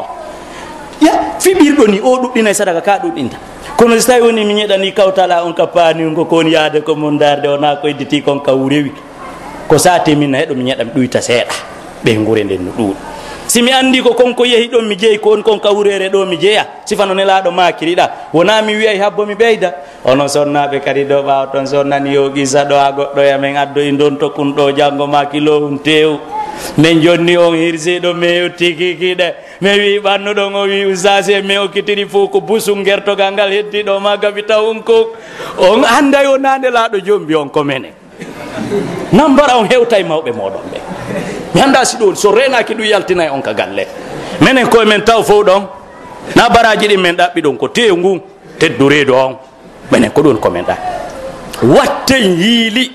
ya fiɓirɗo ni o ɗuɗɗinay sadaka ka ɗuɗɗinta kono so tawi woni mi ñeɗani kawtala on ka paani ngo ko woni yaade ko mon darde wona ko hedditi kon ka rewi ko sate min heɗo mi ñeɗa mi ɗuyta seeɗa ɓe ngure nden no ɗuuɗi si mi andi ko konko yehi ɗon mi jeeyi ko on kon kawrere ɗo mi jeeya sifano nelaɗo makiriɗa wona mi wiyay habbo mi ɓeyda ono sonnaɓe kadi ɗo ɓawa toon sonnani yo gisa ɗo ha goɗɗo ya men addoyi don tokkum ɗo janggo ma kilohum tew min jonni on hirsiɗo mi tikikiɗe mi wi ɓannuɗon o wi usase mi hokkitiri fof ko busum gertogal ngal heddiɗo ma gabi tawum ko on anda yo nande laaɗo jombi on ko menen nan mbara on hewta e mawɓe moɗon ɓe mi anda si ɗo so renaki ɗum yaltinay on ka galle minen koye men taw fof ɗon na baraji ɗin men ɗaɓɓi ɗon ko tew ngu tedduredo on minen ko ɗum komin ɗa watten yiili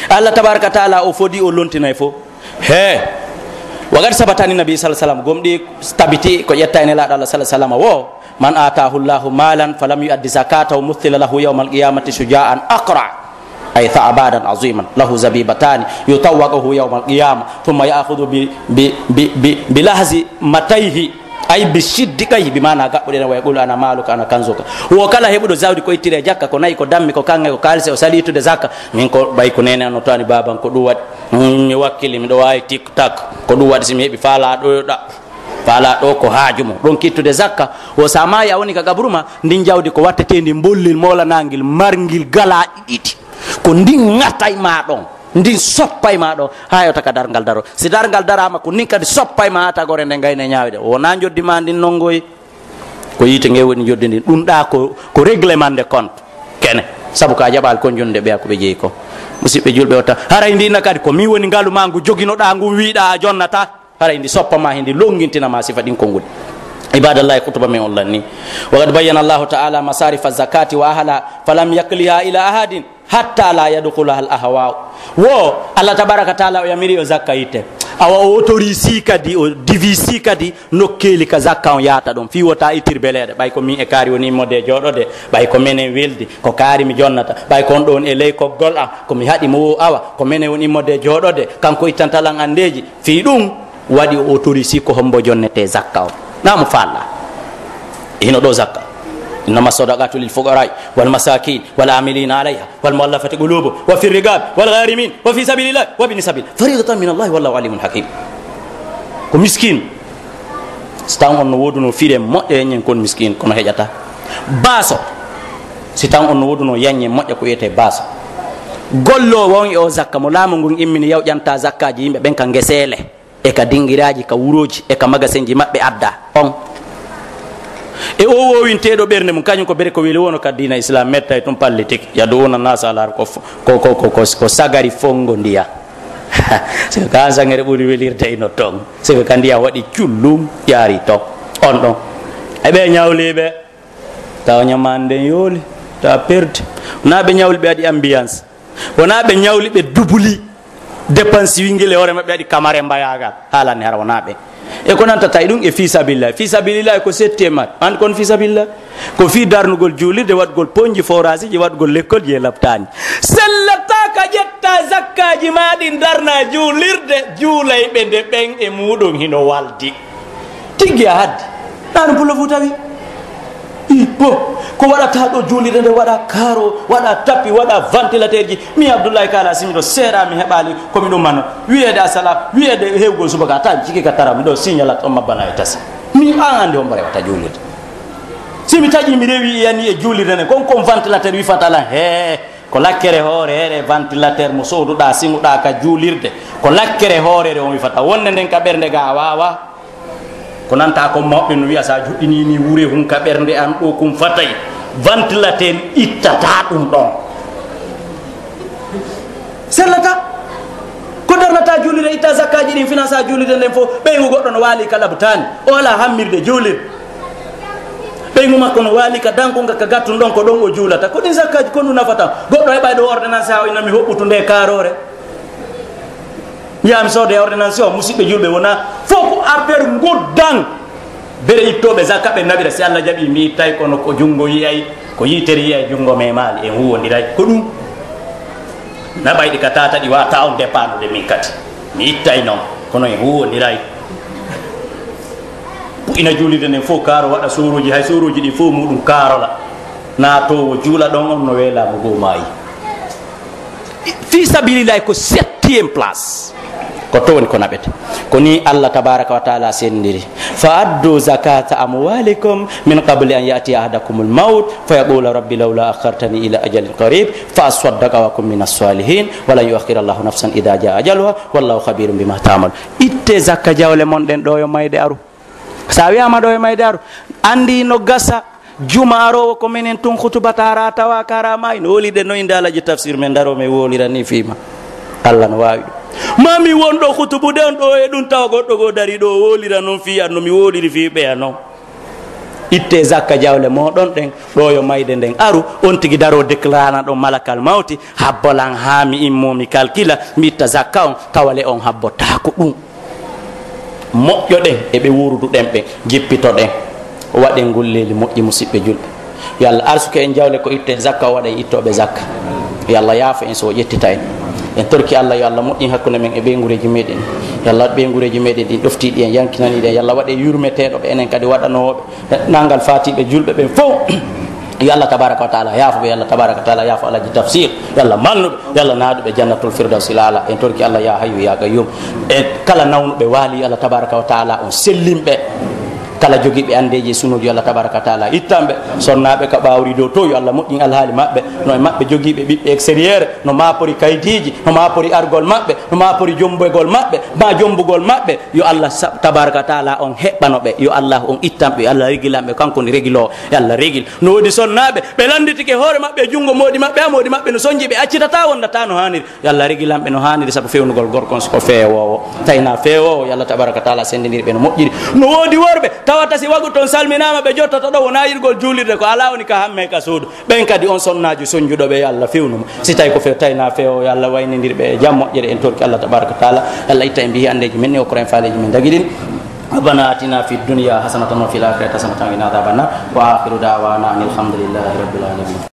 Allah tabaraka taala o fodi o lontinay fof he wagati sabatani nabi sallallahu alaihi wasallam gomɗi tabiti ko ƴetta ene laaɗo Allah sallallahu alaihi wasallam wo man atahu llahu malan falam yuaddi zakatahu muthila lahu yawma alqiyamati shuja'an aqra ay tha'badan aziman lahu zabibatani yutawwaqahu yawma alqiyama thumma ya'khudhu bi lahzi matayhi ay bi shiddi kay bi mana gabbude na way qulu ana maluka ana kanzuka wo kala hebudo zawdi ko ittire jakka ko nayi ko dammi ko kange ko kalse o salitude zakka min ko bay ko nene no tani baban ko ɗum waɗi mi wakkili miɗo wawi tik tak ko ɗum waɗi simi heeɓi faala ɗo ko haajumo ɗon kittude zakka o sa mayi a woni ka gabruma ndin jawdi ko wattete ndi bollil molanagil margil gala ɗiɗi ko ndin ŋattay ma ɗon ndin soppay ma ɗo ha yewta ka dargal daro si dargal darama ko nin kadi soppay ma ha tagore nde gayne ñawde wona joddima ndin nongoyi ko yite nge woni joddi ndin ɗum ɗa ko réglement de compte kene sabu ka jaɓal ko jonde ɓe ko ɓe jeeyi ko musidɓe julɓe otta hara ndina kadi ko mi woni ngalu ma ngu joginoɗa ngu wiiɗa a jonnata hara ndi soppama hindi longintinama sifa ɗin ko ngol عباد الله خطبة من الله ني وقد بين الله تعالى مصارف الزكاة وأهلها فلم يكلها إلى أحد حتى لا يدخلها الأهواء الله تبارك وتعالى يميري زكاة awa autorisi kadi o divisi kadi nokkeli ka zakka on yaata ɗum fi wota ittir beleɗe ɓay ko min e kaari woni mode joɗode ɓay ko menen weldi ko kaari mi jonnata ɓay kon ɗon e ley koggol am komi haɗi mo o awa ko menen woni mode joɗode kanko ittantalan andeji fi ɗum waɗi autorisi ko hombo jonnete zakka o namo falla hino ɗo zakka إنما الصدقات للفقراء والمساكين والعاملين عليها والمؤلفة قلوبهم وفي الرقاب والغارمين وفي سبيل الله وابن سبيل فريضة من الله والله عليم حكيم ko miskin si taw on no woduno fire moƴƴe yeñen kon miskin kono heƴata baaso si taw on no woduno yañe moƴƴa ko wiyete baaso gollo won e o zakka mo laamu ngun immini yawƴanta zakkaji yimɓe ɓen ka ngeseele e ka dinguiraji ka wuroji e ka magasin ji maɓɓe adda on e o wowinteɗo ɓernde mum kañum ko bere ko weli wono ka dina islam metta e tum politique yadowona nasalar ko sagari fongo ndiya siko ka sangere ɓuuri welirde ino ton siko ka ndiya waɗi cullum yaari to on ɗon eɓe ñawliɓe taw ñamande yooli taw perde wona ɓe ñawli ɓe waɗi ambiance wona ɓe ñawli ɓe dubuli dépense wingile hoore maɓɓe waɗi camare mbayagal haalani hara wona ɓe e ko nanta tay ɗum e fisabilillah ko settemat an kon fisabilillah ko fi darnugol juulirde waɗgol ponji forage ji waɗgol l'école je labtani sellata ka ƴetta zakkaji maɗi darna juulirde juulayɓe nde ɓen e muɗum hino waldi tigui a haddi ɗano pullo fu tawi bo ko waɗata ɗo juulirde nde waɗa karo waɗa tappi waɗa ventilateur ji mi abdoullahi kala simiɗo seeɗa mi heɓali komi ɗum manno wiyede asala wiyede hewgol subaka ta jiki ka tara miɗo signalat on mabbana e tasa mi an ande hombo rewata juulirde simi taƴi mi rewi yani e juulirde nde kon ventilateur wifatala he ko lakkere hoorere ventilateur mo sowduɗa siŋuɗa ka juulirde ko lakkere hoorere on wifata wonde nden ka ɓernde ga wawa ko nanta ko mawɓe no wiya sa juɗɗinini wure hunka ɓernde an ɗo kum fatay ventilateur ittata ɗum ɗon sellata ko darnata juulirde itta zakkaji ɗin finance a juulirde nden fof ɓeygu goɗɗo no waali ka labtani o ala hammirde juulirde ɓeygu makko no waali ka dankunga ka gattun ɗon ko ɗon o juulata ko ɗin zakkaji ko ɗum nafata goɗɗo heɓay ɗo ordonnance ha o inami hoɓɓutu nde karore yami sode ordonnance o musidɓe julɓe wona fof ko affaire goddan bere ittoɓe zakka ɓe naɓira si allah jaaɓi mi ittay kono ko junngo yiyay ko yitere yiyay junngo memali en huwodiray ko ɗum naɓayɗi ka tata ɗi wata on dépannude min kadi mi ittay noon kono en huwodiray ina juulide nden fof kaaro waɗa soroji hay soroji ɗi fof muɗum kaarola natowo juula ɗon on no weelamo goo maayi fi sabilillahi ko 7e place ko to woni ko naɓete ko ni allah tabaraka wa taala sendiri fa addu zakata amwalikum min qabli an yatiya ahadakum l maut fa yaqula rabbi lawla akhartani ila ajalin qarib fa asaddaqa wa kum min assalihin wala yuakhir allahu nafsan ida jaa ajaluha wallahu khabirum bima tamal itte zakka jawle mon ɗen ɗo yo mayde aru sa wiyama ɗo e mayde aru andi no gasa juma arowo ko minen tun khutubata ara tawa karama ino woliɗe no inde alaji tafsir men daro mi wolira ni fima allah no wawi ɗum mami wonɗo hutubude on ɗo e ɗum tawa goɗɗo go dari ɗo wolira noon fiya no mi woliri fi ɓeya noon itte zakka jawle moɗon ɗen ɗo yo mayde nden aru on tigui daro déclarana ɗo malakal mawti habbolan ha mi immomi calcula mi itta zakka on tawale on habbotako ɗum moƴƴo ɗen eɓe wurudu ɗen ɓen jippito ɗen waɗen gulleli moƴƴi musidɓe julɓe yo allah arsuke en jawle ko itten zakka o waɗa e ittoɓe zakka yo allah yaafa en so ƴettita en torki allah yo allah moƴƴin hakkude men e ɓeygureji meɗen yo allah waɗ ɓeygureji meɗen ɗin ɗoftiɗi en yankinaniɗen yo allah waɗe yurmeteɗoɓe enen kadi waɗanoɓe nangal fatiɓe julɓe ɓen fof yo allah tabaraka wa taala yaafoɓe yo allah tabaraka wa taala yaafo alaji tafsir yo allah malnuɓe yo allah naaduɓe jannatul firdausi lala en torki allah ya hayyu ya gayyum e kala nawnuɓe waali allah tabaraka wa taala on sellimɓe kala jogiiɓe andeji sunuji Allah tabaraka taala ittanɓe sonnaɓe ka ɓawri dow to yo Allah moƴƴin alhaali maɓɓe no e maɓɓe jogiiɓe ɓiɓɓe extérieur no mapori kaydiji no mapori argol maɓɓe no mapori jombugol maɓɓe ma jombugol maɓɓe yo Allah tabaraka taala on heɓɓanoɓe yo Allah on ittanɓe yo Allah regilanɓe kanko ni regilo e Allah regil no woodi sonnaɓe ɓe landitike hoore maɓɓe junngo moɗi maɓɓe a moɗi maɓɓe no soñji ɓe accitata wondata no haniri yo Allah regilanɓe no haniri saabu fewnugol gorkon siko feewowo tawina feewowo yo Allah tabaraka taala sendiniriɓe no moƴƴiri no woodi worɓe tawata si wagu toon salminama ɓe jottata ɗo wona yirgol juulirde ko ala woni ka hamme ka suudu ɓen kadi on sonnaji soñjuɗoɓe yo Allah fewnuma si tawi ko tawina feewowo yo Allah waynodirɓe e jam moƴƴere en torki Allah tabaraka taala Allah itta en mbihi andeji men ni o koren faaleji men daguiɗin ربنا آتنا في الدنيا حسنة وفي الآخرة حسنة وقنا عذاب النار وآخر دعوانا أن الحمد لله رب العالمين